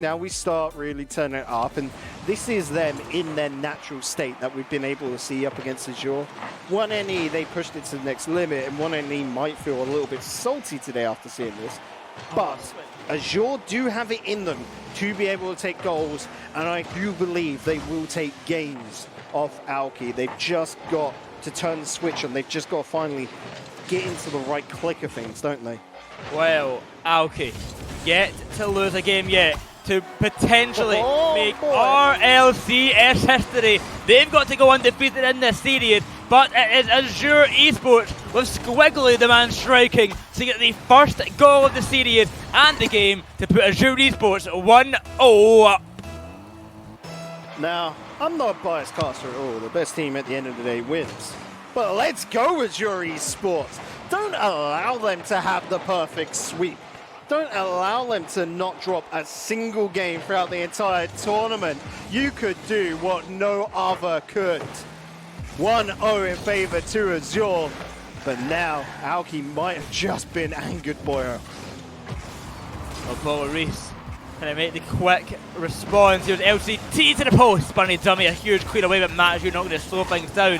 Now we start really turning it up, and this is them in their natural state that we've been able to see up against Azure. One NE, they pushed it to the next limit, and one NE might feel a little bit salty today after seeing this. But Azure do have it in them to be able to take goals, and I do believe they will take games off Alki. They've just got to turn the switch on. They've just got to finally get into the right click of things, don't they? Well, Alki, yet to lose a game yet. To potentially make RLCS history. They've got to go undefeated in this series, but it is Azure Esports with Squiggly, the man striking, to get the first goal of the series and the game to put Azure Esports 1-0. Now, I'm not a biased caster at all. The best team at the end of the day wins. But let's go, Azure Esports. Don't allow them to have the perfect sweep. Don't allow them to not drop a single game throughout the entire tournament. You could do what no other could. 1-0 in favor to Azure, but now Alki might have just been angered by her. Well, Reese, can I make the quick response? Here's LCT to the post. Bunny dummy, a huge clear away, but Matt, you're not going to slow things down.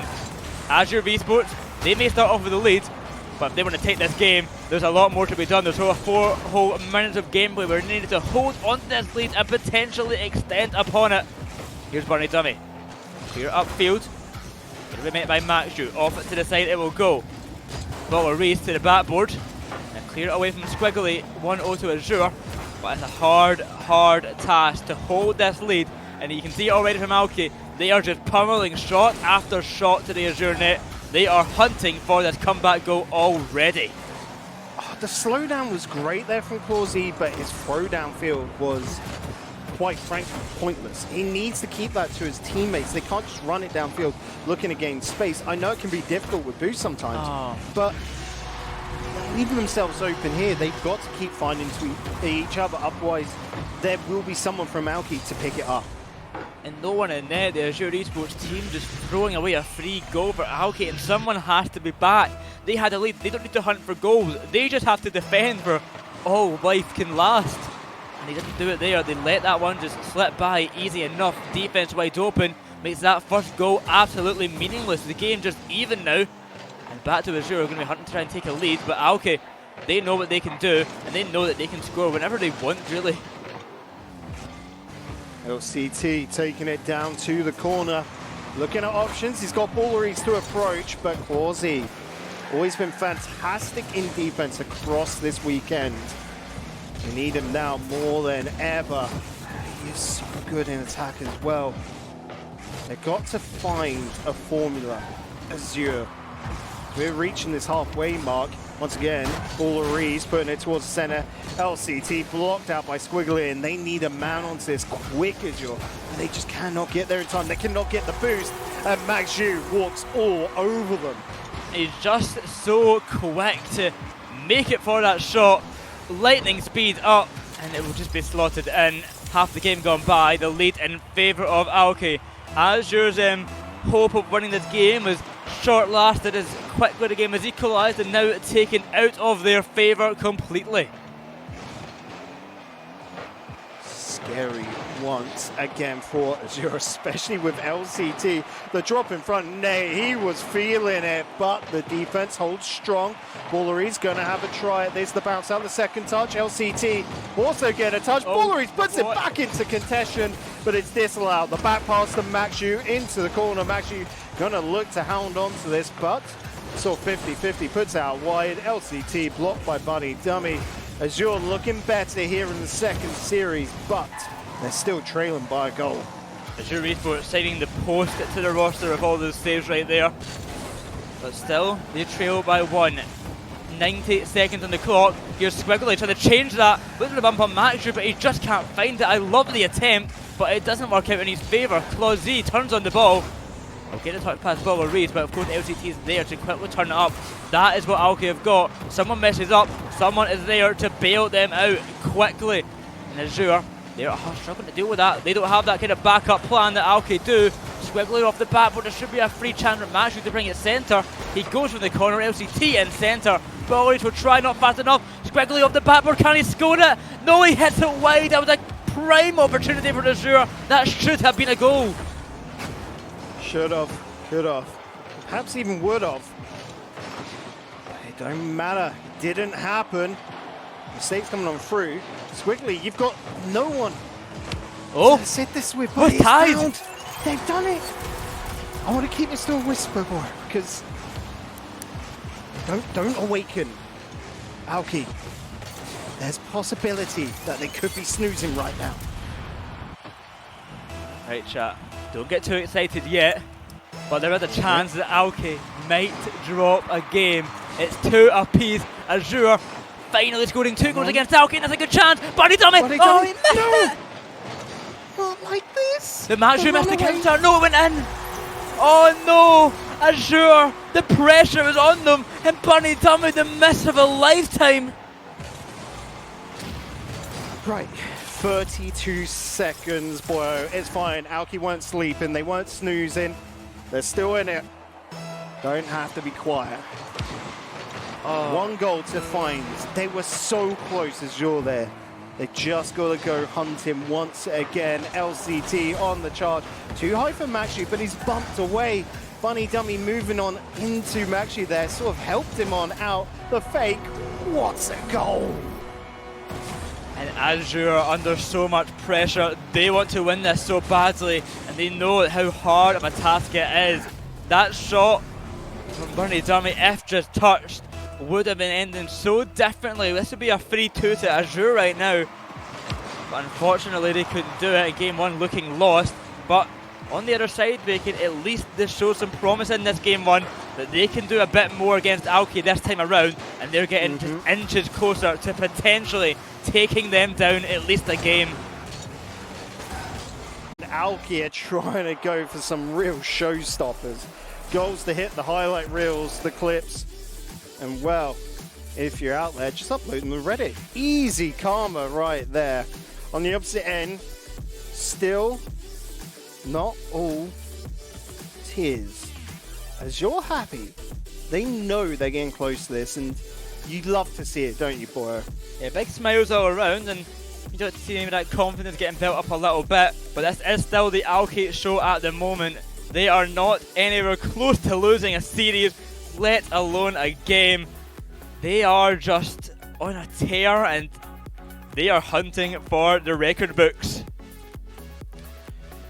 Azure Esports, they may start off with the lead, but if they want to take this game, there's a lot more to be done. There's over 4 whole minutes of gameplay. We're needed to hold on to this lead and potentially extend upon it. Here's Bunny Dummy. Clear upfield. Going to be met by Maxju. Off it to the side it will go. Ball will race to the backboard. And clear it away from Squiggly. 1-0 to Azure. But it's a hard task to hold this lead. And you can see it already from Alki. They are just pummeling shot after shot to the Azure net. They are hunting for this comeback goal already. Oh, the slowdown was great there from Clausey, but his throw downfield was, quite frankly, pointless. He needs to keep that to his teammates. They can't just run it downfield looking to gain space. I know it can be difficult with boost sometimes, but leaving themselves open here, they've got to keep finding each other. Otherwise, there will be someone from Alki to pick it up. And no one in there, the Azure Esports team just throwing away a free goal for Alki, and someone has to be back. They had a lead, they don't need to hunt for goals, they just have to defend for all life can last. And they didn't do it there, they let that one just slip by easy enough. Defense wide open, makes that first goal absolutely meaningless. The game just even now. And back to Azure, going to be hunting to try and take a lead, but Alki, they know what they can do, and they know that they can score whenever they want, really. LCT taking it down to the corner. Looking at options, he's got Balleries to approach, but Clausey, always been fantastic in defense across this weekend. We need him now more than ever. He is so good in attack as well. They've got to find a formula. Azure, we're reaching this halfway mark. Once again, Balleries putting it towards the center. LCT blocked out by Squiggly, and they need a man onto this quick Azure. They just cannot get there in time. They cannot get the boost, and Maxju walks all over them. He's just so quick to make it for that shot. Lightning speed up, and it will just be slotted in. Half the game gone by, the lead in favour of Alki. Azure's hope of winning this game was short-lasted as quickly the game has equalised and now taken out of their favour completely. Scary once again for Azure, especially with LCT. The drop in front, nay, he was feeling it, but the defense holds strong. Balleries going to have a try at this. The bounce out, the second touch. LCT also get a touch. Balleries puts it back into contention, but it's disallowed. The back pass to Maxju into the corner. Maxju going to look to hound on to this, but so 50-50 puts out wide. LCT blocked by Bunny Dummy. Azure looking better here in the second series, but they're still trailing by a goal. Azure Esports signing the post to the roster of all those saves right there. But still, they trail by 1. 90 seconds on the clock. Here's Squiggly trying to change that. Looking to bump on Maxju, but he just can't find it. I love the attempt, but it doesn't work out in his favour. Clausey turns on the ball. I'll get a touch past ball or Reed, but of course LCT is there to quickly turn it up. That is what Alki have got. Someone messes up, someone is there to bail them out quickly. And Azure, they're struggling to deal with that. They don't have that kind of backup plan that Alki do. Squiggly off the backboard, there should be a free chance for Maxju to bring it centre. He goes from the corner, LCT in centre. Balleries will try, not fast enough. Squiggly off the backboard, can he score it? No, he hits it wide. That was a prime opportunity for Azure. That should have been a goal. Should have, could have, perhaps even would have. It don't matter, didn't happen. Mistakes coming on through. Squiggly, you've got no one to sit this with, but it's tied. found. They've done it. I want to keep this to a whisper, boy, because don't awaken Alki. There's possibility that they could be snoozing right now. Right, chat. Don't get too excited yet, but there is a chance that Alki might drop a game. It's 2 apiece. Azure finally scoring 2 goals against Alki, and that's a good chance. Bunny Dummy! Oh, he missed it! Not like this! The Matchu missed the counter. No, it went in. Oh no! Azure, the pressure is on them, and Bunny Dummy, the miss of a lifetime. Right, 32 seconds, boy. It's fine. Alki weren't sleeping, they weren't snoozing. They're still in it. Don't have to be quiet. 1 goal to find. They were so close, Azure there. They just got to go hunting once again. LCT on the charge. Too high for Maxi, but he's bumped away. Bunny Dummy moving on into Maxi there. Sort of helped him on out. The fake. What a goal. And Azure under so much pressure. They want to win this so badly, and they know how hard of a task it is. That shot from Bunny Dummy, if just touched, would have been ending so differently. This would be a 3-2 to Azure right now. But unfortunately they couldn't do it in game 1, looking lost. But on the other side, they can at least show some promise in this game 1, that they can do a bit more against Alki this time around, and they're getting just inches closer to potentially taking them down at least a game. Alki are trying to go for some real showstoppers. Goals to hit the highlight reels, the clips. And well, if you're out there, just upload them already. Easy karma right there. On the opposite end, still not all tears. As you're happy, they know they're getting close to this, and you love to see it, don't you, boy? Yeah, big smiles all around, and you don't see any of that confidence getting built up a little bit, but this is still the Alki show at the moment. They are not anywhere close to losing a series, let alone a game. They are just on a tear, and they are hunting for the record books.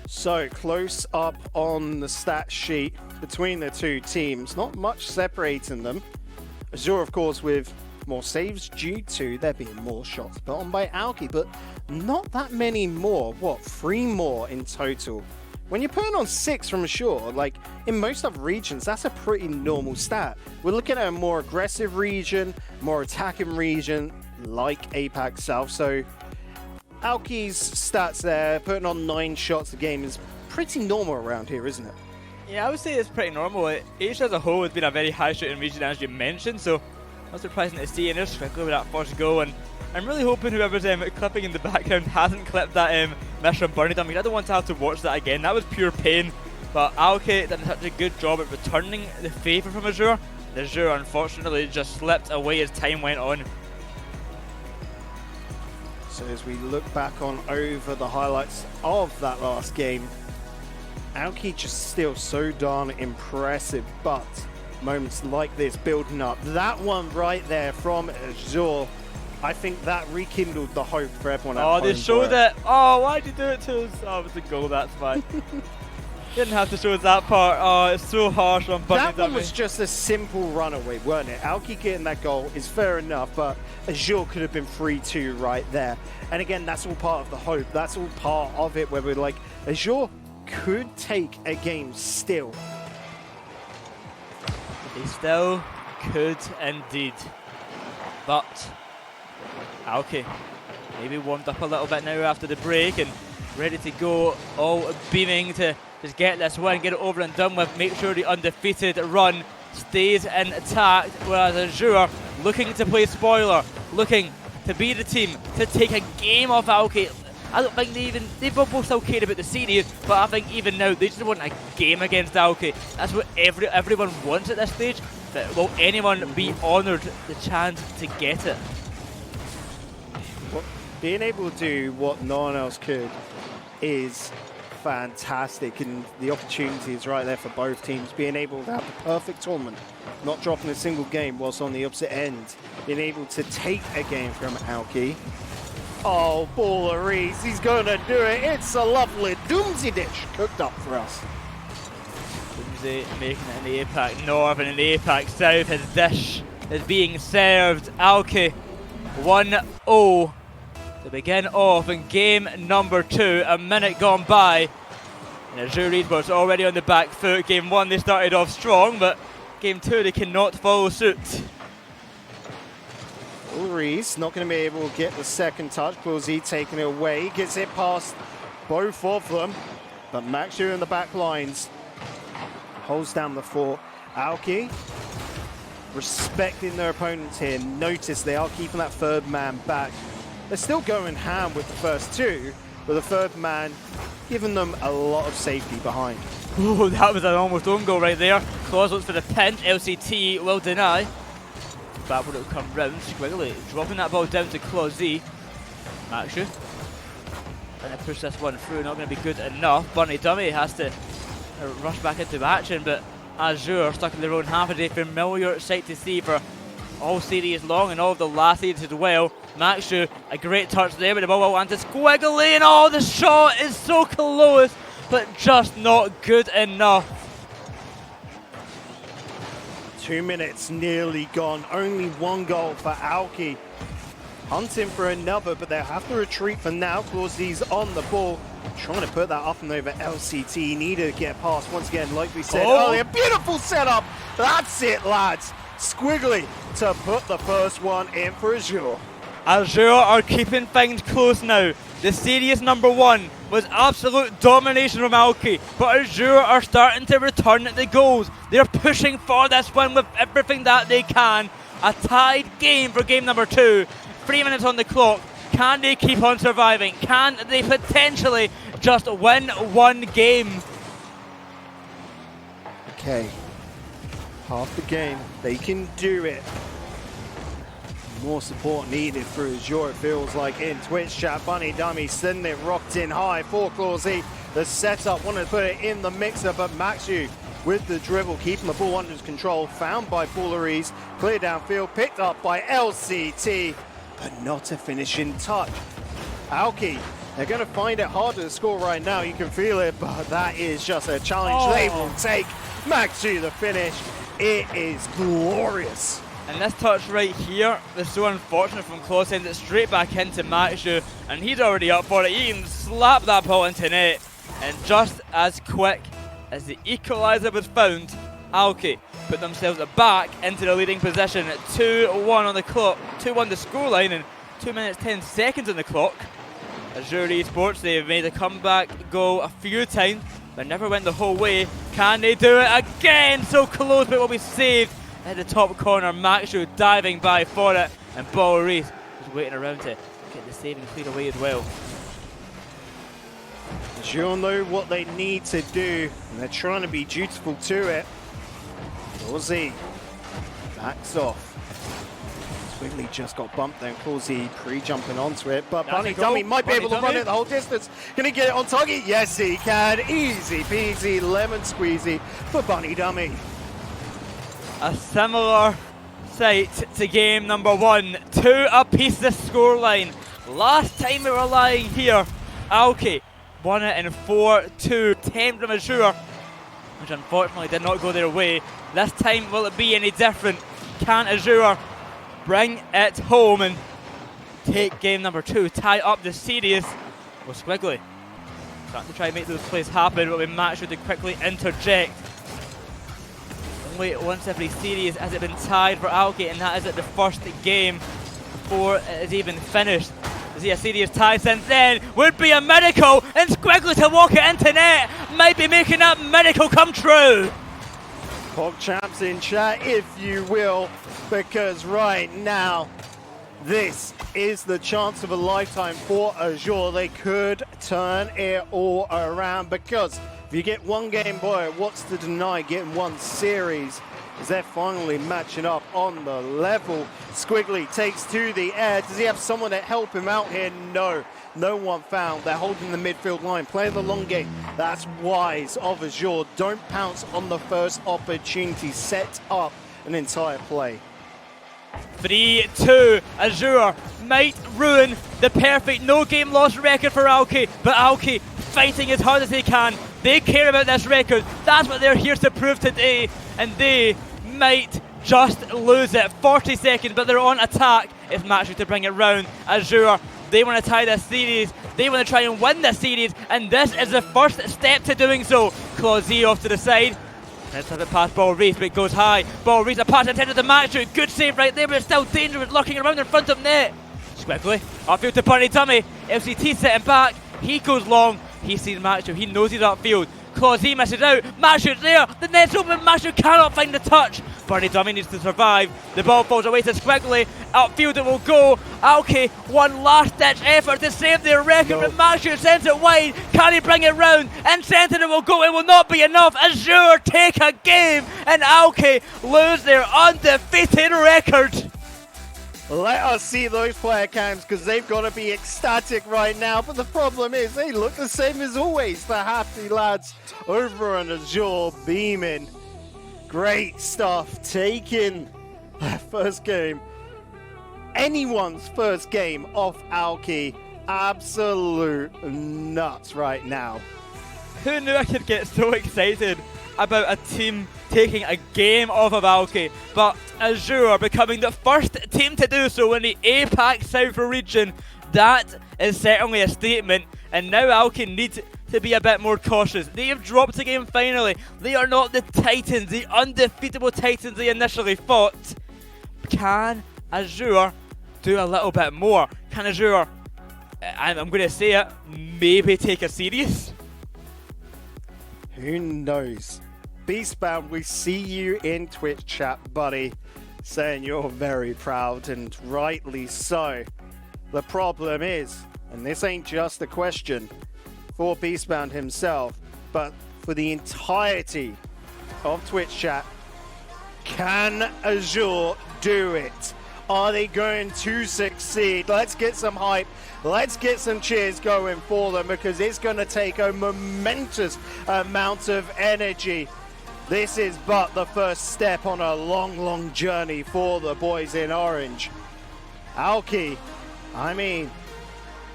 So, close up on the stat sheet between the two teams. Not much separating them. Azure, of course, with more saves due to there being more shots put on by Alki, but not that many more. What, 3 more in total? When you're putting on 6 from Azure, like in most other regions, that's a pretty normal stat. We're looking at a more aggressive region, more attacking region, like APAC South. So Alki's stats there, putting on 9 shots a game is pretty normal around here, isn't it? Yeah, I would say it's pretty normal. Asia as a whole has been a very high shooting region, as you mentioned, so not surprising to see, and they're struggling with that first goal. And I'm really hoping whoever's clipping in the background hasn't clipped that miss from Bunny Dummy. I don't want to have to watch that again. That was pure pain. But Alke did such a good job at returning the favour from Azure. The Azure unfortunately just slipped away as time went on. So as we look back on over the highlights of that last game, Alki just still so darn impressive, but moments like this building up. That one right there from Azure, I think that rekindled the hope for everyone at home. Oh, they showed it. Oh, why'd you do it to us? Oh, it was a goal, that's fine. Didn't have to show us that part. Oh, it's so harsh on Bunny Dummy. That one was just a simple runaway, weren't it? Alki getting that goal is fair enough, but Azure could have been 3-2 right there. And again, that's all part of the hope. That's all part of it, where we're like, Azure could take a game still. They still could indeed. But Alki maybe warmed up a little bit now after the break and ready to go, all beaming to just get this win, get it over and done with, make sure the undefeated run stays intact, whereas Azure looking to play spoiler, looking to be the team to take a game off Alki. I don't think they both still care about the series, but I think even now they just want a game against Alki. That's what everyone wants at this stage. But will anyone be honoured the chance to get it? being able to do what no one else could is fantastic, and the opportunity is right there for both teams. Being able to have the perfect tournament, not dropping a single game, whilst on the opposite end, being able to take a game from Alki. Oh, Baller Reese, he's going to do it. It's a lovely Doomsy dish cooked up for us. Doomsy making it in the APAC North and in the APAC South. His dish is being served. Alke 1-0 to begin off in game number 2. A minute gone by. And Azure Esports already on the back foot. Game 1 they started off strong, but game 2 they cannot follow suit. Reese not going to be able to get the second touch. Clausy taking it away. Gets it past both of them. But Maxu in the back lines holds down the fort. Alki respecting their opponents here. Notice they are keeping that third man back. They're still going ham with the first two, but the third man giving them a lot of safety behind. Oh, that was an almost own goal right there. Claus looks for the pinch. LCT will deny. Back would it come round. Squiggly dropping that ball down to Clausy. Maxu. Trying to push this one through. Not going to be good enough. Bunny Dummy has to rush back into action, but Azure stuck in their own half. A familiar sight to see for all series long and all of the last series as well. Maxu, a great touch there, but the ball will land to Squiggly, and oh, the shot is so close, but just not good enough. 2 minutes nearly gone. Only one goal for Alki. Hunting for another, but they'll have to retreat for now. Clausy's on the ball. Trying to put that up and over LCT. Needed to get past once again, like we said earlier. Beautiful setup. That's it, lads. Squiggly to put the first one in for Azure. Azure are keeping things close now. The series number 1 was absolute domination from Alki, but Azure are starting to return the goals. They're pushing for this one with everything that they can. A tied game for game number 2. 3 minutes on the clock. Can they keep on surviving? Can they potentially just win one game? Okay. Half the game. They can do it. More support needed for Azure, it feels like, in Twitch chat. Bunny Dummy sending it rocked in high for Clausy. The setup, wanted to put it in the mixer, but Maxu with the dribble, keeping the ball under control. Found by Bulleries, cleared downfield, picked up by LCT, but not a finishing touch. Alki, they're going to find it harder to score right now. You can feel it, but that is just a challenge they will take. Maxu the finish. It is glorious. And this touch right here is so unfortunate from Claus, sends it straight back into Maxu, and he's already up for it. He can slap that ball into net, and just as quick as the equaliser was found, Alke put themselves back into the leading position at 2-1 on the clock, 2-1 the scoreline, and 2 minutes 10 seconds on the clock. Azure Esports, they've made a comeback goal a few times, but never went the whole way. Can they do it again? So close, but will be saved at the top corner. Maxu diving by for it, and Ball Reese is waiting around to get the save and clear away as well. Azure know what they need to do, and they're trying to be dutiful to it. Clausy backs off. Quickly just got bumped there. Clausy pre-jumping onto it, but Bunny Dummy might be able to run it the whole distance. Can he get it on target? Yes, he can. Easy peasy, lemon squeezy for Bunny Dummy. A similar sight to game number 1. 2 apiece the scoreline. Last time we were lying here, Alke won it in 4-2. 10 from Azure, which unfortunately did not go their way. This time, will it be any different? Can Azure bring it home and take game number 2, tie up the series with Squiggly? Starting to try and make those plays happen, but we Maxu to quickly interject. Only once every series has it been tied for Alki, and that is at the first game before it is even finished. To see a serious tie since then would be a miracle, and Squiggly to walk it into net might be making that miracle come true. Pop champs in chat, if you will, because right now this is the chance of a lifetime for Azure. They could turn it all around, because if you get one game, boy, what's to deny getting one series? as they're finally matching up on the level. Squiggly takes to the air. Does he have someone to help him out here? No. No one found. They're holding the midfield line. Play the long game. That's wise of Azure. Don't pounce on the first opportunity. Set up an entire play. 3-2. Azure might ruin the perfect no-game loss record for Alke, but Alke fighting as hard as they can. They care about this record. That's what they're here to prove today, and they might just lose it. 40 seconds, but they're on attack. It's Matthew to bring it round. Azure, they want to tie this series. They want to try and win this series, and this is the first step to doing so. Clausy off to the side. Let's have it past Ball Reese, but it goes high. Ball Reese, a pass intended to Matthew. Good save right there, but it's still dangerous, looking around in front of net. Squiggly, upfield to Bunny Dummy. LCT sitting back. He goes long. He sees Matthew. He knows he's upfield. Clausy misses out. Matthew's there. The net's open. Matthew cannot find the touch. Bunny Dummy needs to survive. The ball falls away to Squiggly. Upfield it will go. Alke, one last ditch effort to save their record, but Matthew sends it wide. Can he bring it round? And centre it will go. It will not be enough. Azure take a game, and Alke lose their undefeated record. Let us see those player cams, because they've got to be ecstatic right now. But the problem is they look the same as always. The happy lads over on Azure beaming. Great stuff. Taking their first game. Anyone's first game off Alki. Absolute nuts right now. Who knew I could get so excited about a team taking a game off of Alke? But Azure becoming the first team to do so in the APAC South region. That is certainly a statement, and now Alke need to be a bit more cautious. They have dropped the game finally. They are not the Titans, the undefeatable Titans they initially fought. Can Azure do a little bit more? Can Azure, and I'm going to say it, maybe take a series? Who knows? Beastbound, we see you in Twitch chat, buddy, saying you're very proud, and rightly so. The problem is, and this ain't just a question for Beastbound himself, but for the entirety of Twitch chat, can Azure do it? Are they going to succeed? Let's get some hype. Let's get some cheers going for them, because it's going to take a momentous amount of energy. This is but the first step on a long, long journey for the boys in orange. Alki, I mean,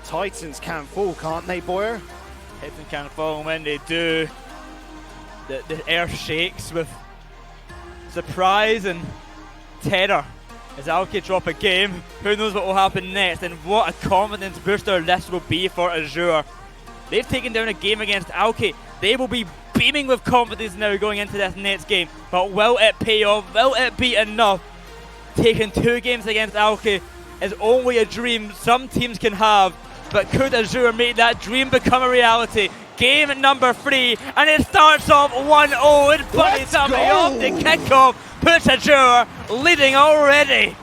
Titans can fall, can't they, boy? Titans can fall, and when they do, the air shakes with surprise and terror as Alki drop a game. Who knows what will happen next, and what a confidence booster this will be for Azure. They've taken down a game against Alke. They will be beaming with confidence now going into this next game. But will it pay off? Will it be enough? Taking 2 games against Alke is only a dream some teams can have. But could Azure make that dream become a reality? Game number 3, and it starts off 1-0. And Bunny Dummy off the kickoff puts Azure leading already.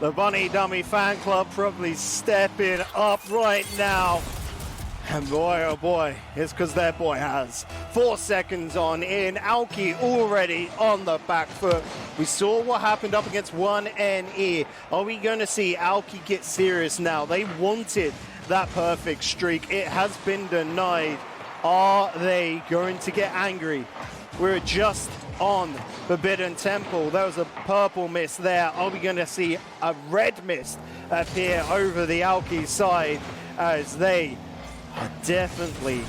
The Bunny Dummy fan club probably stepping up right now. And boy, oh boy, it's because their boy has 4 seconds on in. Alki already on the back foot. We saw what happened up against 1NE. Are we going to see Alki get serious now? They wanted that perfect streak. It has been denied. Are they going to get angry? We're just on Forbidden Temple. There was a purple mist there. Are we going to see a red mist appear over the Alki side as they are definitely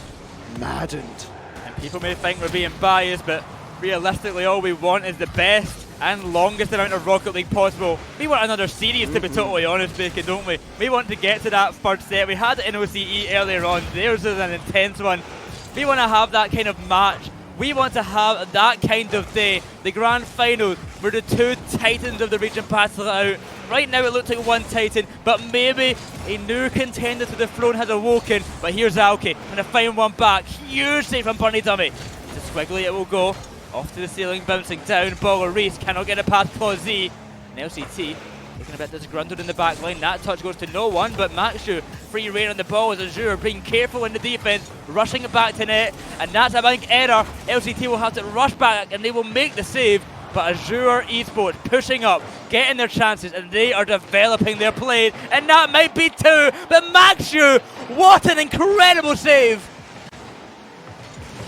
maddened? And people may think we're being biased, but realistically all we want is the best and longest amount of Rocket League possible. We want another series, to be totally honest, Bacon, don't we? We want to get to that third set. We had an OCE earlier on. Theirs is an intense one. We want to have that kind of match. We want to have that kind of day. The grand final where the 2 Titans of the region battle it out. Right now it looks like 1 Titan, but maybe a new contender to the throne has awoken. But here's Alke, and a fine one back. Huge save from Bunny Dummy. To Squiggly it will go. Off to the ceiling, bouncing down. Baller Reese cannot get it past Clausy. And LCT looking a bit disgruntled in the back line. That touch goes to no one but Maxu. Free reign on the ball as Azure being careful in the defense, rushing it back to net. And that's a big error. LCT will have to rush back and they will make the save. but Azure Esports pushing up, getting their chances, and they are developing their play, and that might be two, but Maxu, what an incredible save!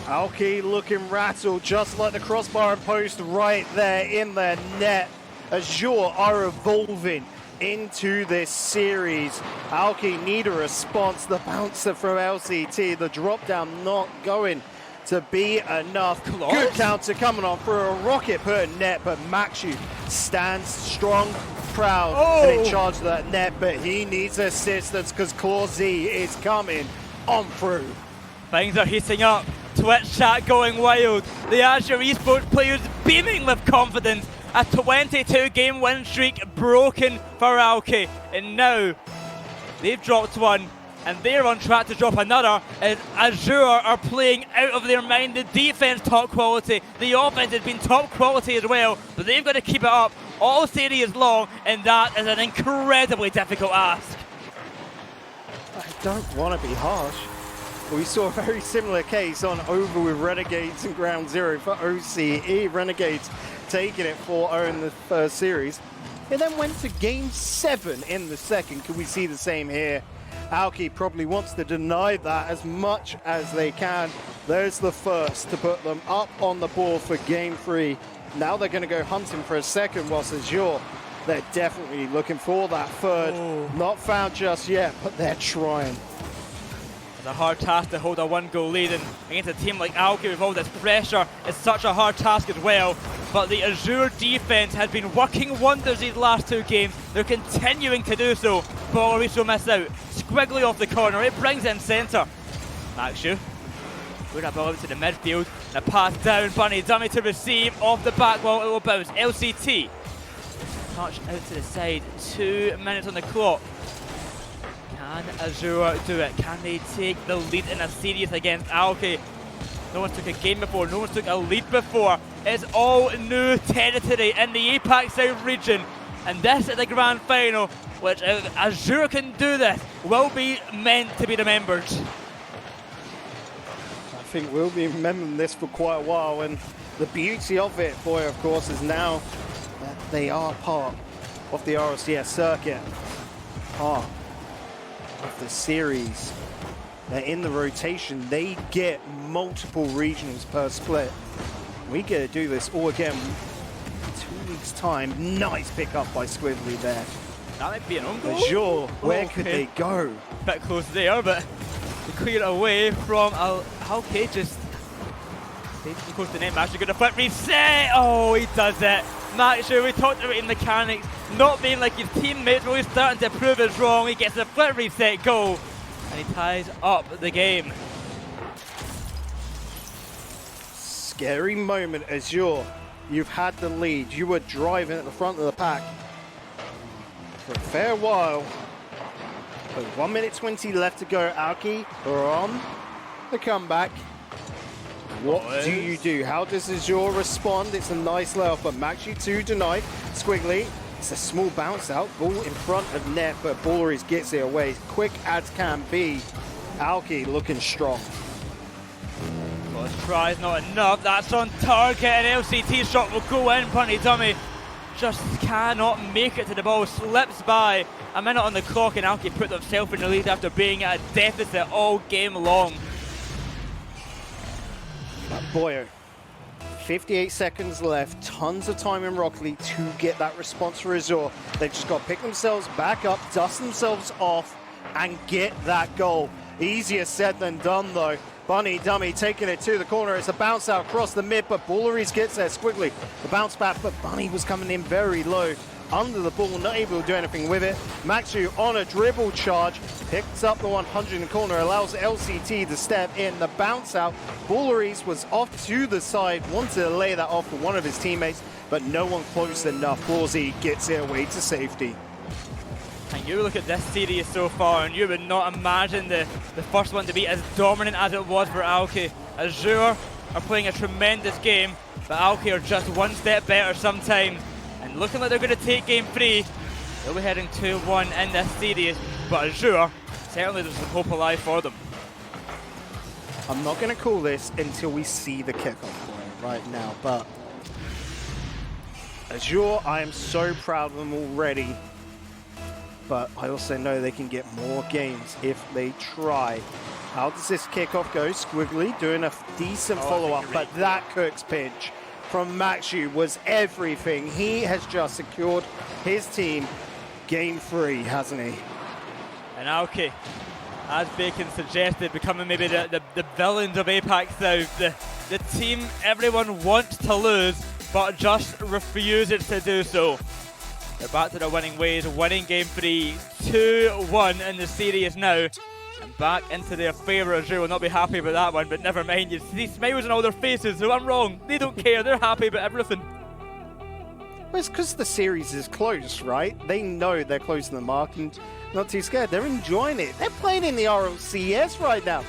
Alki looking rattled, just like the crossbar and post right there in their net. Azure are evolving into this series. Alki need a response. The bouncer from LCT, the drop down not going to be enough. Close. Good counter coming on for a rocket per net, but Maxu stands strong, proud, and in charge of that net, but he needs assistance because Claw Z is coming on through. Things are heating up. Twitch chat going wild. The Azure Esports players beaming with confidence. A 22-game win streak broken for Alke. And now they've dropped one and they're on track to drop another as Azure are playing out of their mind. The defense top quality, the offense has been top quality as well, but they've got to keep it up all series long, and that is an incredibly difficult ask. I don't want to be harsh. We saw a very similar case on over with Renegades in Ground Zero for OCE. Renegades taking it 4-0 in the first series. It then went to Game 7 in the second. Could we see the same here? Alki probably wants to deny that as much as they can. There's the first to put them up on the board for Game 3. Now they're going to go hunting for a second, whilst Azure, they're definitely looking for that third. Not found just yet, but they're trying. It's a hard task to hold a one-goal lead, and against a team like Alke with all this pressure, it's such a hard task as well. But the Azure defense has been working wonders these last two games. They're continuing to do so. Boris will miss out. Squiggly off the corner, it brings in centre. Maxu, put that ball out to the midfield. The pass down, Bunny dummy to receive, off the back wall, it will bounce. LCT, touch out to the side, 2 minutes on the clock. Can Azure do it? Can they take the lead in a series against Alke? No one took a game before, no one took a lead before. It's all new territory in the APAC South region. And this is the grand final, which if Azure can do this, will be meant to be remembered. I think we'll be remembering this for quite a while, and the beauty of it, boy, of course, is now that they are part of the RLCS circuit, part of the series. They're in the rotation. They get multiple regionals per split. We get to do this all again in 2 weeks' time. Nice pickup by Squiggly there. That might be an own goal. Azure, where could they go? Bit close there, but to clear it away from Alke, just basically close to the net. Maxu going to flip reset. Oh, he does it. Maxu, we talked about in mechanics, not being like his teammates, but he's starting to prove us wrong. He gets a flip reset goal, and he ties up the game. Scary moment, Azure. You've had the lead. You were driving at the front of the pack for a fair while. But 1 minute 20 left to go. Alki are on the comeback. What do you do? How does Azure respond? It's a nice layoff, but Maxu to deny. Squiggly, it's a small bounce out. Ball in front of net, but Balleries gets it away. Quick as can be. Alki looking strong. Well, his try's not enough. That's on target, and LCT shot will go in. Bunny dummy just cannot make it to the ball. Slips by. A minute on the clock, and Alki put themselves in the lead after being at a deficit all game long. But boy, 58 seconds left. Tons of time in Rocket League to get that response for Azure. They've just got to pick themselves back up, dust themselves off, and get that goal. Easier said than done, though. Bunny dummy taking it to the corner. It's a bounce out across the mid, but Balleries gets there. Squiggly, the bounce back, but Bunny was coming in very low. Under the ball, not able to do anything with it. Maxu on a dribble charge, picks up the 100 in the corner, allows LCT to step in. The bounce out, Balleries was off to the side, wanted to lay that off for one of his teammates, but no one close enough. Clawsy gets it away to safety. And you look at this series so far, and you would not imagine the first one to be as dominant as it was for Alke. Azure are playing a tremendous game, but Alke are just one step better sometimes. And looking like they're going to take game 3, they'll be heading 2-1 in this series, but Azure, certainly there's some hope alive for them. I'm not going to call this until we see the kickoff point right now, but Azure, I am so proud of them already. But I also know they can get more games if they try. How does this kickoff go? Squiggly doing a decent follow-up, but that Cook's pinch from Maxu was everything. He has just secured his team game 3, hasn't he? And Alki, as Bacon suggested, becoming maybe the villains of APAC South. The team everyone wants to lose, but just refuses to do so. They're back to their winning ways, winning game 3, 2-1 in the series now. And back into their favour. Azure will not be happy about that one, but never mind. You see smiles on all their faces, so I'm wrong. They don't care, they're happy about everything. Well, it's because the series is close, right? They know they're closing the mark and not too scared. They're enjoying it. They're playing in the RLCS right now.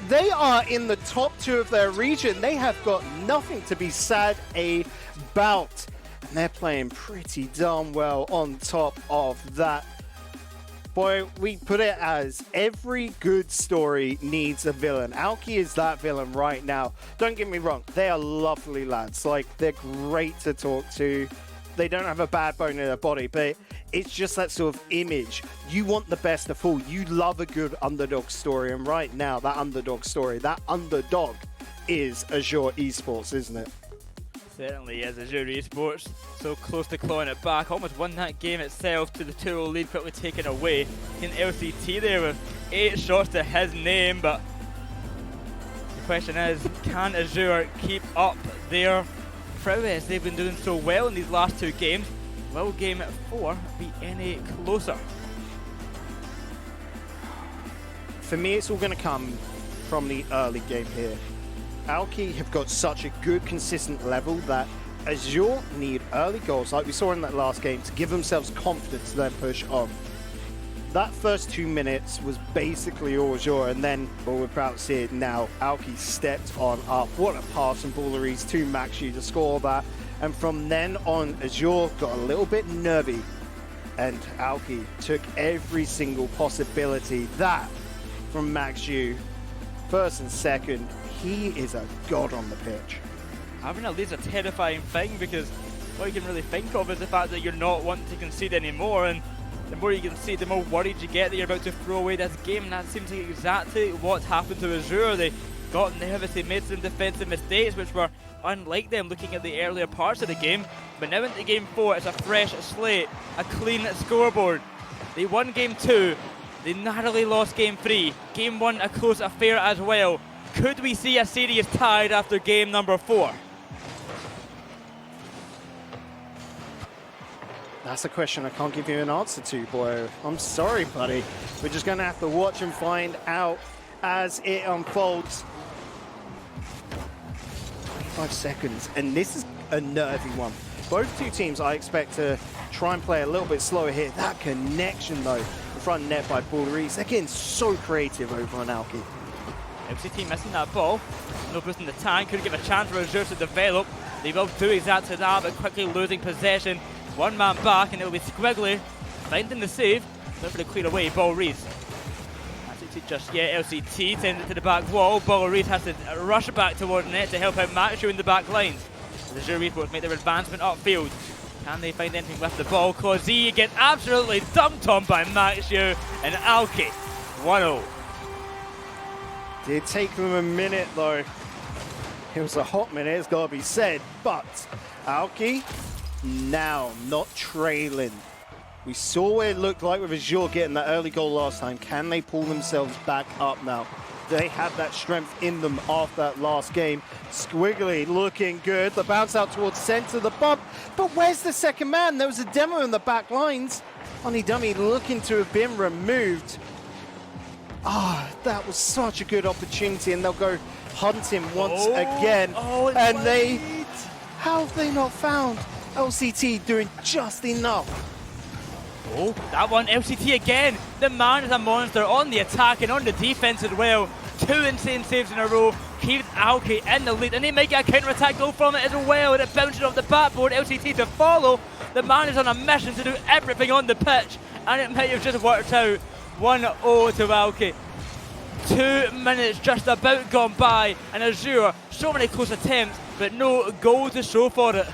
They are in the top 2 of their region. They have got nothing to be sad about. And they're playing pretty darn well on top of that. Boy, we put it as every good story needs a villain. Alki is that villain right now. Don't get me wrong, they are lovely lads. Like, they're great to talk to. They don't have a bad bone in their body, but it's just that sort of image. You want the best of all. You love a good underdog story, and right now, that underdog story, that underdog is Azure Esports, isn't it? Certainly is. Azure Esports so close to clawing it back. Almost won that game itself to the 2-0 lead, quickly taken away. In LCT there with 8 shots to his name, but the question is, can Azure keep up their prowess? They've been doing so well in these last 2 games. Will game 4 be any closer? For me, it's all going to come from the early game here. Alki have got such a good, consistent level that Azure need early goals, like we saw in that last game, to give themselves confidence to then push on. That first 2 minutes was basically all Azure, and then, well, we're about to see it now, Alki stepped on up. What a pass from Balleries to Maxu to score that. And from then on, Azure got a little bit nervy, and Alki took every single possibility. That from Maxu, first and second, he is a god on the pitch. Having a lead's a terrifying thing, because all you can really think of is the fact that you're not wanting to concede anymore, and the more you concede, the more worried you get that you're about to throw away this game, and that seems like exactly what happened to Azure. They got nervous, they made some defensive mistakes which were unlike them looking at the earlier parts of the game, but now into game 4 it's a fresh slate, a clean scoreboard. They won game 2, they narrowly lost game 3, game 1 a close affair as well. Could we see a series tied after game number 4? That's a question I can't give you an answer to, boy. I'm sorry, buddy. We're just going to have to watch and find out as it unfolds. 25 seconds, and this is a nervy one. Both 2 teams I expect to try and play a little bit slower here. That connection, though, the front net by Balleries. They're getting so creative over on Alki. LCT missing that ball. No boost in the tank. Could give a chance for Azure to develop. They will do exactly that, but quickly losing possession. 1 man back, and it'll be Squiggly finding the save. Looking for the clear away. Balleries. Just yet. LCT sends it to the back wall. Balleries has to rush back towards net to help out Maxu in the back lines. The Azure Esports make their advancement upfield. Can they find anything with the ball? Clausy gets absolutely dumped on by Maxu, and Alki 1-0. Did take them a minute, though. It was a hot minute, it's got to be said. But Alki now not trailing. We saw what it looked like with Azure getting that early goal last time. Can they pull themselves back up now? They have that strength in them after that last game. Squiggly looking good. The bounce out towards center, the bump. But where's the second man? There was a demo in the back lines. Funny dummy looking to have been removed. That was such a good opportunity, and they'll go hunt him once again. And how have they not found LCT doing just enough? Oh, that one, LCT again. The man is a monster on the attack and on the defense as well. 2 insane saves in a row. Keeps Alki in the lead, and they might get a counter-attack goal from it as well. And it bounces off the backboard. LCT to follow. The man is on a mission to do everything on the pitch, and it might have just worked out. 1-0 to Alki. 2 minutes just about gone by, and Azure, so many close attempts, but no goal to show for it.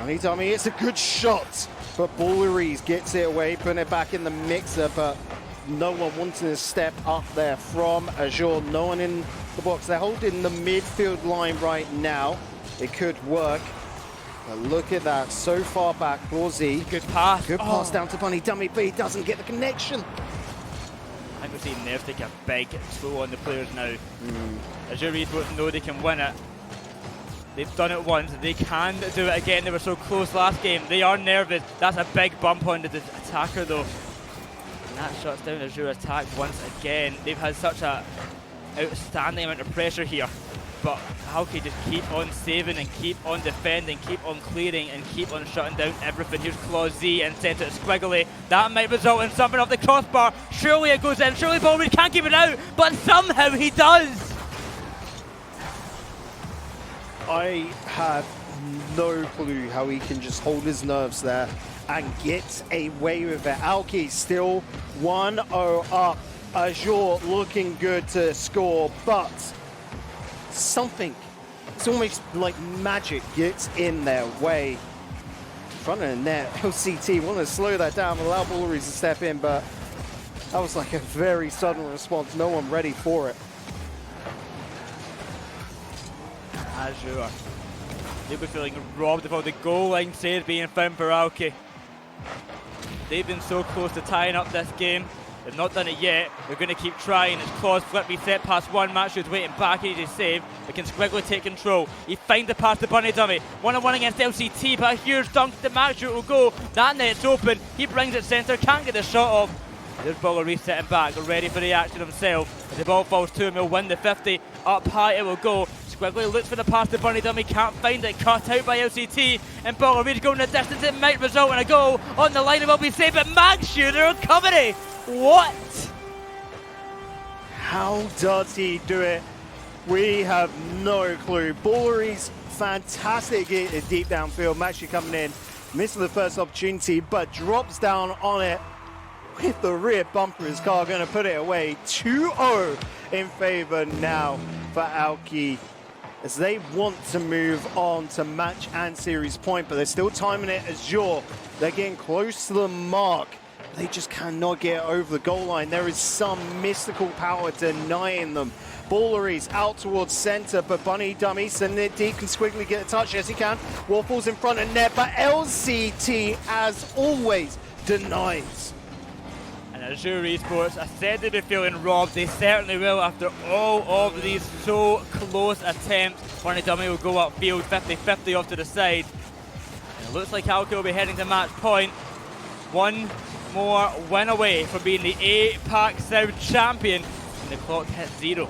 Bunny Dummy, it's a good shot, but Bulleries gets it away, putting it back in the mixer, but no one wanting to step up there from Azure. No one in the box. They're holding the midfield line right now. It could work. But look at that, so far back, Clawsy. Good pass. Good pass down to Bunny Dummy, but he doesn't get the connection. I think we're seeing Nerf take a big slow on the players now. Azure Esports know they can win it. They've done it once, they can do it again. They were so close last game. They are nervous. That's a big bump on the attacker though. And that shuts down Azure attack once again. They've had such a outstanding amount of pressure here. But Alke just keep on saving and keep on defending, keep on clearing and keep on shutting down everything. Here's Claw Z and sent it squiggly. That might result in something off the crossbar. Surely it goes in, surely Ballroom can't keep it out, but somehow he does! I have no clue how he can just hold his nerves there and get away with it. Alki still 1-0 up. Azure looking good to score, but something, it's almost like magic, gets in their way. Front of the net, LCT want to slow that down, allow Bulleries to step in, but that was like a very sudden response. No one ready for it. Azure, they'll be feeling robbed of all the goal line saves being found for Alke. They've been so close to tying up this game. They've not done it yet. They're going to keep trying. As Claws flip reset past one. Matchew's waiting back. Easy save. But can Squiggly take control? He finds the pass to Bunny Dummy. 1-on-1 against LCT, but a huge dunk to Matchew will go. That net's open. He brings it centre. Can't get the shot off. There's Baller resetting back. Ready for the action himself. As the ball falls to him, he'll win the 50. Up high it will go. Squiggly looks for the pass to Bunny Dummy. Can't find it. Cut out by LCT. And Baller Reed's going the distance. It might result in a goal. On the line it will be saved. But Matchew, the recovery. What? How does he do it? We have no clue. Bulleries, fantastic deep downfield. Matchew coming in, missing the first opportunity, but drops down on it with the rear bumper. His car going to put it away. 2-0 in favor now for Alki, as they want to move on to match and series point, but they're still timing it. Azure, they're getting close to the mark. They just cannot get over the goal line. There is some mystical power denying them. Bulleries out towards center, but Bunny Dummy sending it deep. Can Squiggly get a touch? Yes, he can. Waffles in front of net, but LCT, as always, denies. And Azure Esports, I said they'd be feeling robbed. They certainly will after all of these so close attempts. Bunny Dummy will go upfield, 50-50 off to the side. And it looks like Alke will be heading to match point. One more win away from being the APAC South champion, and the clock hits 0.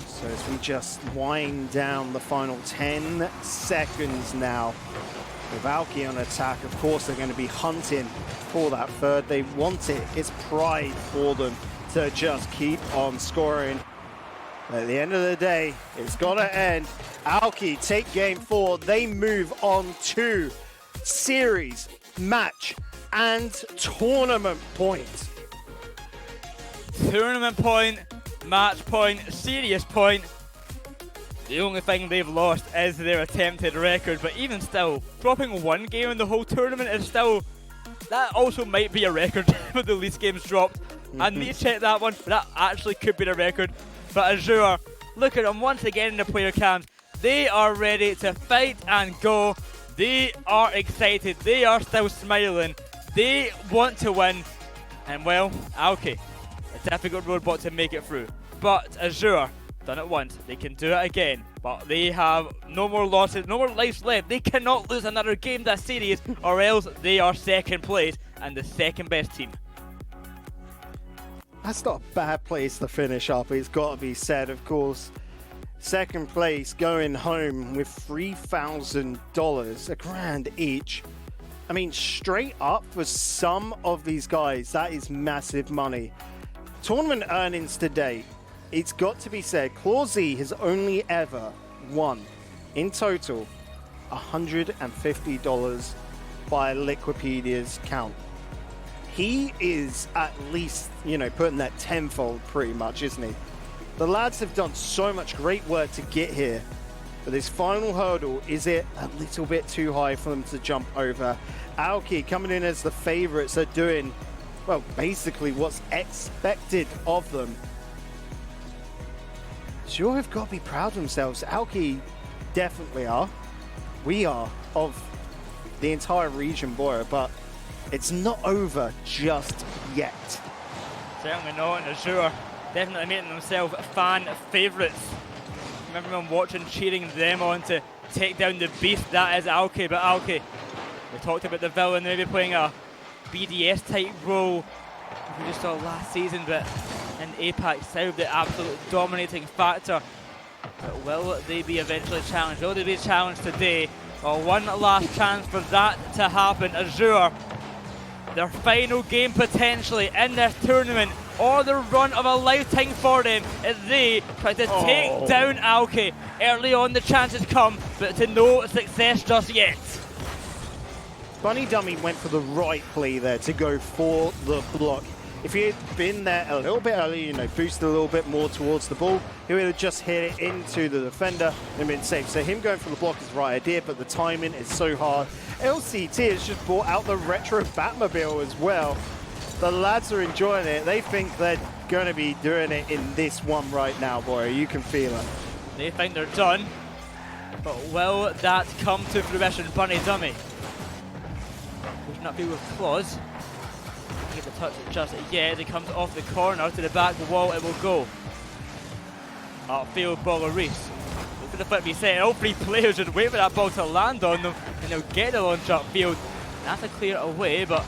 So as we just wind down the final 10 seconds now, with Alki on attack, of course they're going to be hunting for that third. They want it. It's pride for them to just keep on scoring. At the end of the day, it's got to end. Alki take game 4. They move on to series, match, and tournament point. Tournament point, match point, serious point. The only thing they've lost is their attempted record, but even still, dropping one game in the whole tournament is still, that also might be a record with the least games dropped. I need to check that one, but that actually could be the record. But Azure, look at them once again in the player cams. They are ready to fight and go. They are excited, they are still smiling, they want to win, and well, Alke, a difficult roadblock to make it through. But Azure, done it once, they can do it again, but they have no more losses, no more lives left. They cannot lose another game this series, or else they are second place and the second best team. That's not a bad place to finish up, it's got to be said, of course. Second place going home with $3,000, $1,000 each. I mean, straight up for some of these guys, that is massive money. Tournament earnings today, it's got to be said, Clawsy has only ever won, in total, $150 by Liquipedia's count. He is at least, you know, putting that tenfold pretty much, isn't he? The lads have done so much great work to get here. But this final hurdle, is it a little bit too high for them to jump over? Alki coming in as the favorites are doing, well, basically what's expected of them. Sure, have got to be proud of themselves. Alki definitely are. We are, of the entire region, boy, but it's not over just yet. Certainly not, and Azure definitely making themselves fan favourites. Remember when watching, cheering them on to take down the beast that is Alke. But Alke, we talked about the villain maybe playing a BDS type role we just saw last season, but in APAC South, the absolute dominating factor. But will they be eventually challenged? Will they be challenged today? Well, one last chance for that to happen. Azure, their final game potentially in this tournament, or the run of a lifetime for them as they try to take down Alke. Early on the chances come, but to no success just yet. Bunny Dummy went for the right play there to go for the block. If he had been there a little bit earlier, you know, boosted a little bit more towards the ball, he would have just hit it into the defender and been safe. So him going for the block is the right idea, but the timing is so hard. LCT has just brought out the retro Batmobile as well. The lads are enjoying it. They think they're going to be doing it in this one right now, boy. You can feel it. They think they're done, but will that come to fruition? Bunny Dummy pushing upfield with claws. Get the touch just yet. It comes off the corner to the back wall. It will go upfield. Reese. Look at the flip he set. All three players would wait for that ball to land on them, and they'll get the launch upfield. That's a clear away, but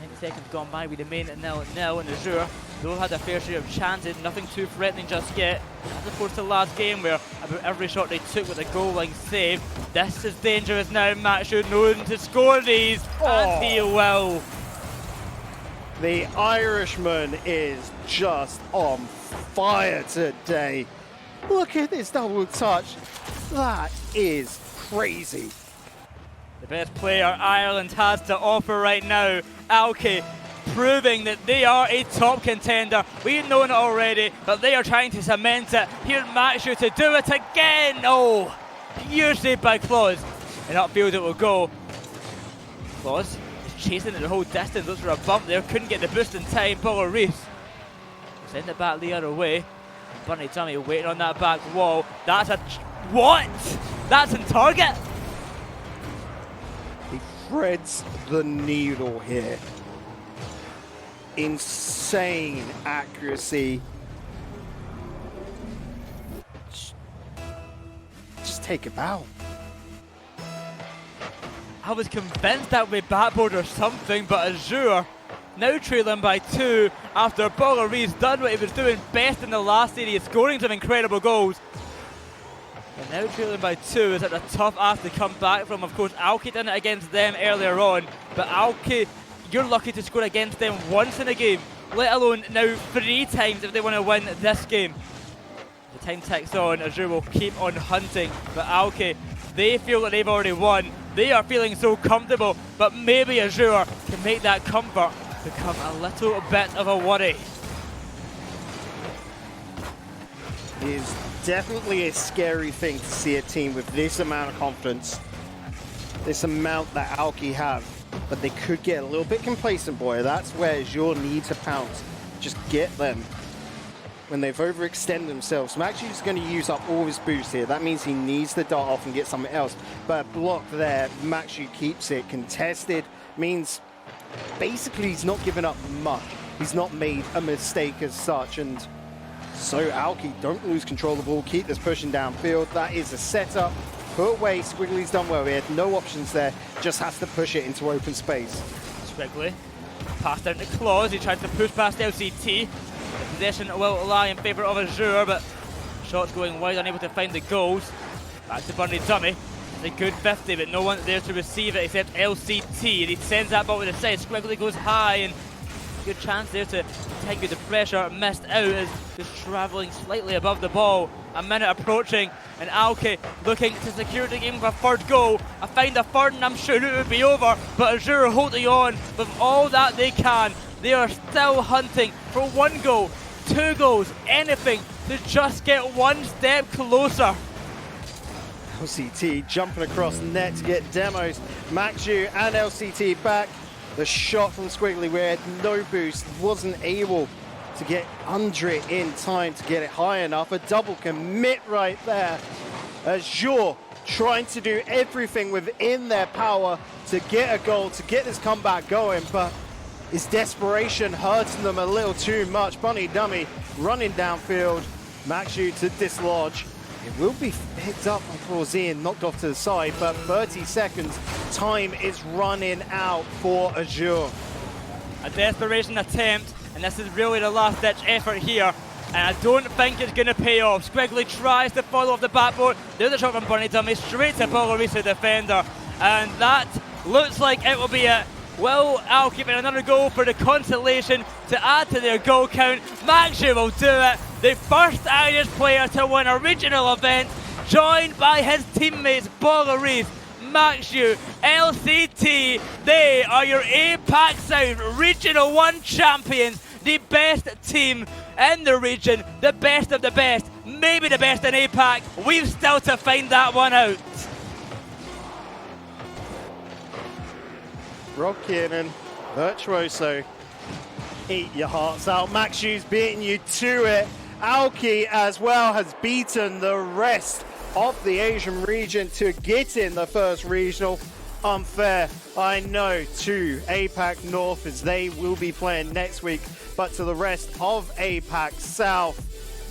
90 seconds gone by. We remain at 0-0, and Azure, though had a fair share of chances, nothing too threatening just yet. As opposed to the last game, where about every shot they took with a goal line save. This is dangerous now. Matthew known to score these, and he will. The Irishman is just on fire today. Look at this double touch. That is crazy. The best player Ireland has to offer right now, Alke, proving that they are a top contender. We've known it already, but they are trying to cement it. Here's Matthew to do it again. Oh, pure save by Claus. And upfield it will go. Claus chasing it the whole distance, looks for a bump there, couldn't get the boost in time. Reese send it back the other way. Bunny Dummy waiting on that back wall. That's a what? That's in target. He threads the needle here. Insane accuracy. Just take a bow. I was convinced that would be backboard or something, but Azure now trailing by 2 after Reese done what he was doing best in the last series, scoring some incredible goals. And now trailing by 2 is at a tough ask to come back from. Of course, Alke did it against them earlier on, but Alke, you're lucky to score against them once in a game, let alone now 3 times if they want to win this game. The time ticks on, Azure will keep on hunting, but Alke, they feel that they've already won. They are feeling so comfortable, but maybe Azure can make that comfort become a little bit of a worry. It is definitely a scary thing to see a team with this amount of confidence, this amount that Alki have, but they could get a little bit complacent, boy. That's where Azure need to pounce. Just get them. When they've overextended themselves, Maxu's going to use up all his boost here. That means he needs to dart off and get something else. But a block there, Maxu keeps it contested. Means basically he's not giving up much. He's not made a mistake as such. And so Alki, don't lose control of the ball. Keep this pushing downfield. That is a setup. Put away. Squiggly's done well here. No options there. Just has to push it into open space. Squiggly pass down to Claus. He tried to push past LCT. The possession will lie in favour of Azure, but shots going wide, unable to find the goals. Back to Bunny Dummy. It's a good 50, but no one there to receive it except LCT. And he sends that ball to the side. Squiggly goes high, and good chance there to take the pressure. Missed out as just travelling slightly above the ball. A minute approaching, and Alke looking to secure the game with a third goal. I find a third, and I'm sure it would be over, but Azure holding on with all that they can. They are still hunting for 1 goal, 2 goals, anything to just get one step closer. LCT jumping across net to get demos. Maxu and LCT back. The shot from Squiggly Weird, no boost, wasn't able to get under it in time to get it high enough. A double commit right there. Azure trying to do everything within their power to get a goal, to get this comeback going, but is desperation hurting them a little too much? Bunny Dummy running downfield. Maxu to dislodge. It will be picked up by Clausy and knocked off to the side, but 30 seconds. Time is running out for Azure. A desperation attempt, and this is really the last-ditch effort here. And I don't think it's going to pay off. Squiggly tries to follow off the backboard. There's a shot from Bunny Dummy straight to Bolorisa, the defender. And that looks like it will be it. Will Alke get another goal for the consolation to add to their goal count? Maxu will do it. The first Irish player to win a regional event, joined by his teammates Bolorisa, Maxu, LCT. They are your APAC South Regional 1 champions. The best team in the region, the best of the best, maybe the best in APAC. We've still to find that one out. Rob Kiernan, Virtuoso, eat your hearts out. Maxu's beating you to it. Alki as well has beaten the rest of the Asian region to get in the first regional. Unfair, I know, to APAC North as they will be playing next week, but to the rest of APAC South,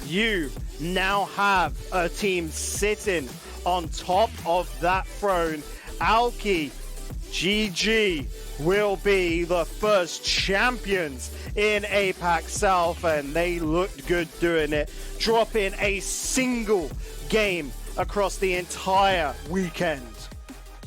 you now have a team sitting on top of that throne. Alki, GG, will be the first champions in APAC South, and they looked good doing it, dropping a single game across the entire weekend.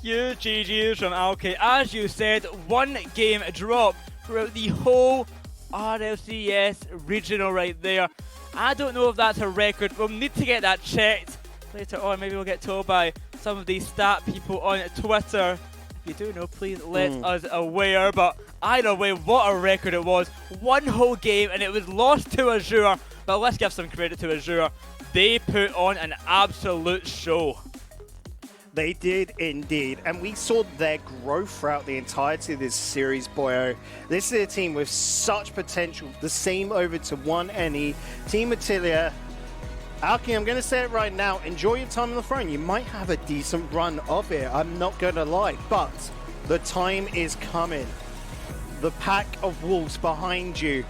Huge GGs from Alke. As you said, one game drop throughout the whole RLCS regional right there. I don't know if that's a record. We'll need to get that checked later on. Maybe we'll get told by some of these stat people on Twitter. If you do know, please let us aware. But either way, what a record it was. One whole game and it was lost to Azure. But let's give some credit to Azure. They put on an absolute show. They did indeed, and we saw their growth throughout the entirety of this series, boyo. This is a team with such potential. The same over to 1NE. Team Attilia. Alki, I'm going to say it right now. Enjoy your time on the throne. You might have a decent run of it. I'm not going to lie, but the time is coming. The pack of wolves behind you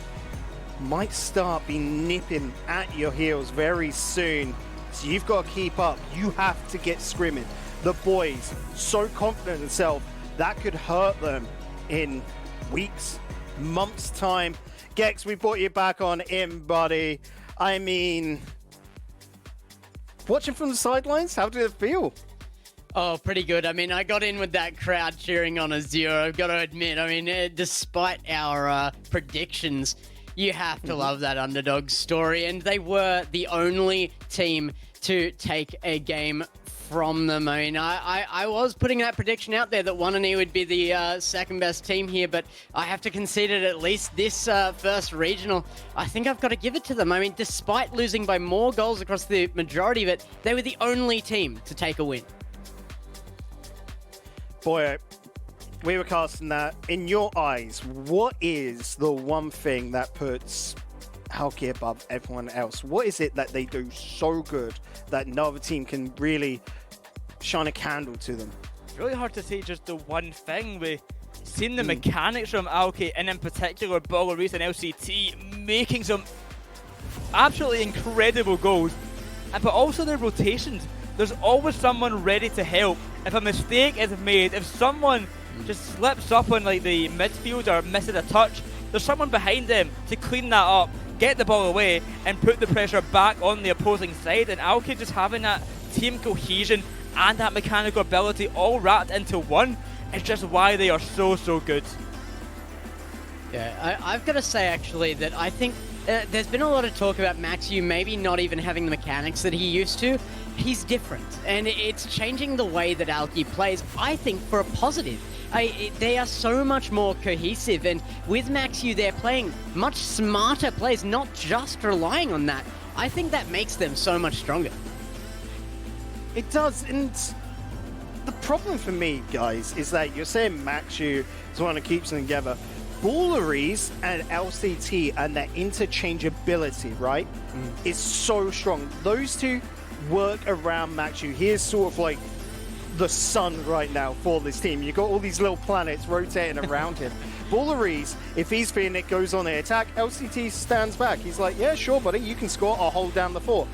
might start be nipping at your heels very soon. So you've got to keep up. You have to get scrimming. The boys, so confident in themselves, that could hurt them in weeks, months' time. Gex, we brought you back on in, buddy. I mean, watching from the sidelines, how did it feel? Oh, pretty good. I mean, I got in with that crowd cheering on Azure, I've got to admit. I mean, despite our predictions, you have to love that underdog story. And they were the only team to take a game from them. I mean, I was putting that prediction out there that 1NE would be the second best team here, but I have to concede it at least this first regional. I think I've got to give it to them. I mean, despite losing by more goals across the majority of it, they were the only team to take a win. Boy, we were casting that. In your eyes, what is the one thing that puts Alke above everyone else? What is it that they do so good that no other team can really shine a candle to them? It's really hard to say just the one thing. We've seen the mechanics from Alke, and in particular Bolorisa and LCT making some absolutely incredible goals, but also their rotations. There's always someone ready to help. If a mistake is made, if someone just slips up on like the midfield or misses a touch, there's someone behind them to clean that up, get the ball away, and put the pressure back on the opposing side. And Alke just having that team cohesion and that mechanical ability all wrapped into one is just why they are so, so good. Yeah, I've got to say actually that I think there's been a lot of talk about Maxu maybe not even having the mechanics that he used to. He's different, and it's changing the way that Alke plays, I think, for a positive. They are so much more cohesive, and with Maxu, they're playing much smarter plays, not just relying on that. I think that makes them so much stronger. It does, and the problem for me, guys, is that you're saying Maxu is one that keeps them together. Balleries and LCT and their interchangeability, right, is so strong. Those two work around Maxu. He is sort of like the sun right now for this team. You've got all these little planets rotating around him. Balleries, if he's feeling it, goes on the attack. LCT stands back. He's like, yeah, sure, buddy, you can score. I'll hold down the fort.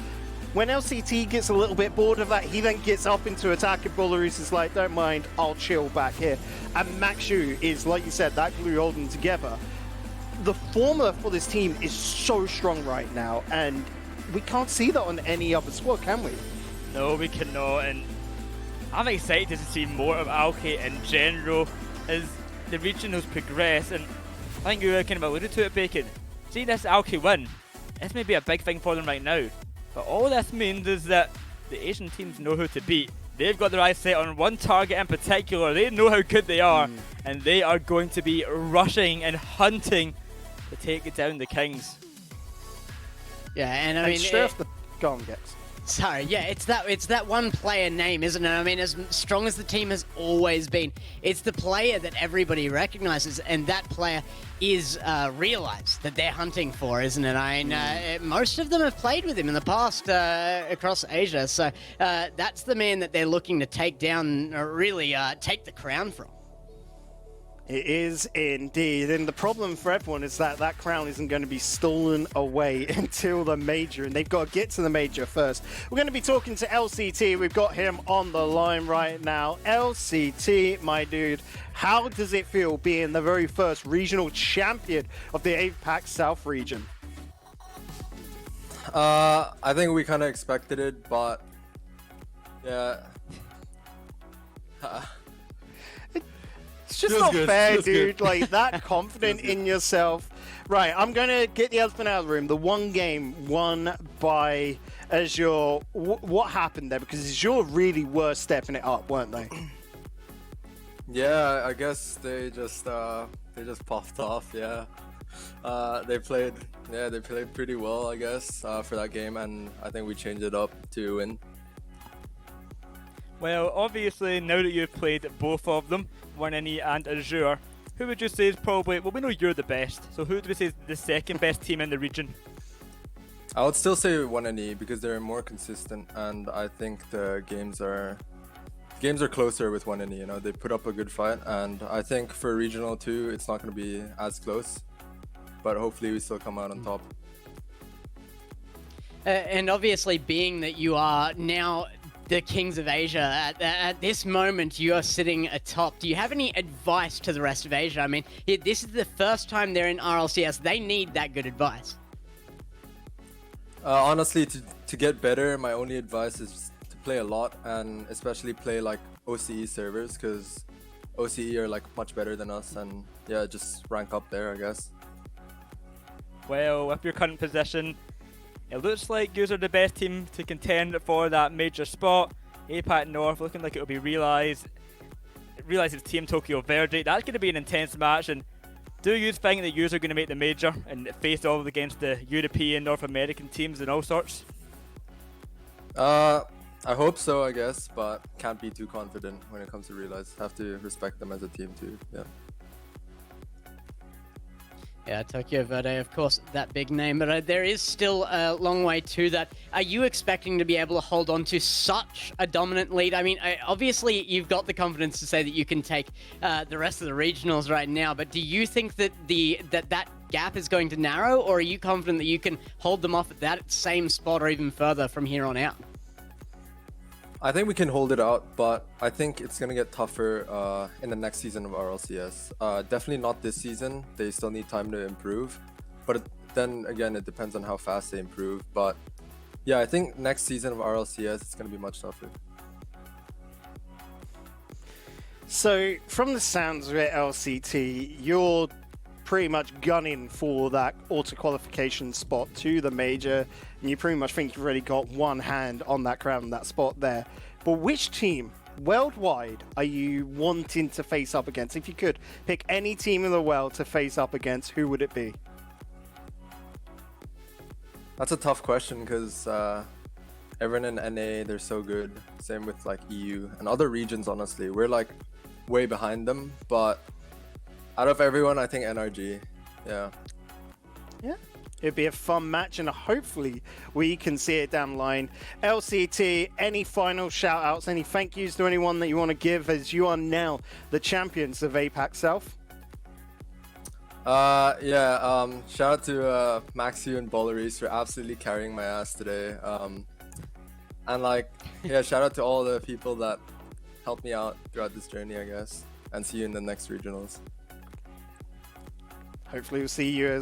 When LCT gets a little bit bored of that, he then gets up into attack, and Balleries is like, don't mind, I'll chill back here. And Maxu is, like you said, that glue holding together. The formula for this team is so strong right now, and we can't see that on any other squad, can we? No, we cannot, and I'm excited to see more of Alke in general as the regionals progress, and I think you kind of alluded to it, Bacon. See this Alke win, this may be a big thing for them right now. But all this means is that the Asian teams know who to beat. They've got their eyes set on one target in particular. They know how good they are, and they are going to be rushing and hunting to take down the Kings. Yeah, and I mean, straight off the go on, Gex. Sorry, yeah, it's that one player name, isn't it? I mean, as strong as the team has always been, it's the player that everybody recognizes, and that player is Realize that they're hunting for, isn't it? I mean, most of them have played with him in the past across Asia, so that's the man that they're looking to take down, really take the crown from. It is indeed, and the problem for everyone is that that crown isn't going to be stolen away until the major, and they've got to get to the major first. We're going to be talking to LCT. We've got him on the line right now. LCT, my dude, how does it feel being the very first regional champion of the APAC South region? I think we kind of expected it, but yeah. It's just Feels not good. fair, Feels dude. good. Like, that confident in yourself. Right, I'm going to get the elephant out of the room. The one game won by Azure. What happened there? Because Azure really were stepping it up, weren't they? Yeah, I guess they just puffed off. Yeah, they played pretty well, I guess, for that game, and I think we changed it up to win. Well, obviously, now that you've played both of them, 1NE and Azure, who would you say is probably, well, we know you're the best, so who do we say is the second best team in the region? I would still say 1NE because they're more consistent, and I think the games are closer with 1NE. You know, they put up a good fight, and I think for regional 2, it's not going to be as close, but hopefully we still come out on top. And obviously, being that you are now the Kings of Asia, at this moment you are sitting atop. Do you have any advice to the rest of Asia? I mean, this is the first time they're in RLCS. They need that good advice. Honestly, to get better, my only advice is to play a lot, and especially play like OCE servers, because OCE are like much better than us, and yeah, just rank up there, I guess. Well, with your current position, it looks like you are the best team to contend for that major spot. APAC North looking like it will be Realize it's Team Tokyo Verde. That's going to be an intense match, and do you think that you are going to make the major and face off against the European, North American teams and all sorts? I hope so, I guess, but can't be too confident when it comes to Realize. Have to respect them as a team too. Yeah. Yeah, Tokyo Verde, of course, that big name, but there is still a long way to that. Are you expecting to be able to hold on to such a dominant lead? I mean, obviously, you've got the confidence to say that you can take the rest of the regionals right now, but do you think that that gap is going to narrow, or are you confident that you can hold them off at that same spot or even further from here on out? I think we can hold it out, but I think it's going to get tougher in the next season of RLCS. Definitely not this season. They still need time to improve. But then again, it depends on how fast they improve. But yeah, I think next season of RLCS, it's going to be much tougher. So, from the sounds of it, LCT, you're pretty much gunning for that auto-qualification spot to the major, and you pretty much think you've already got one hand on that crown, that spot there. But which team worldwide are you wanting to face up against? If you could pick any team in the world to face up against, who would it be? That's a tough question because everyone in NA, they're so good. Same with like EU and other regions, honestly. We're like way behind them, but out of everyone, I think NRG, yeah. Yeah, it'd be a fun match, and hopefully we can see it down the line. LCT, any final shout outs, any thank yous to anyone that you want to give, as you are now the champions of APAC South? Shout out to Maxu and Boleris for absolutely carrying my ass today. And like, yeah, shout out to all the people that helped me out throughout this journey, I guess. And see you in the next regionals. Hopefully we'll see you as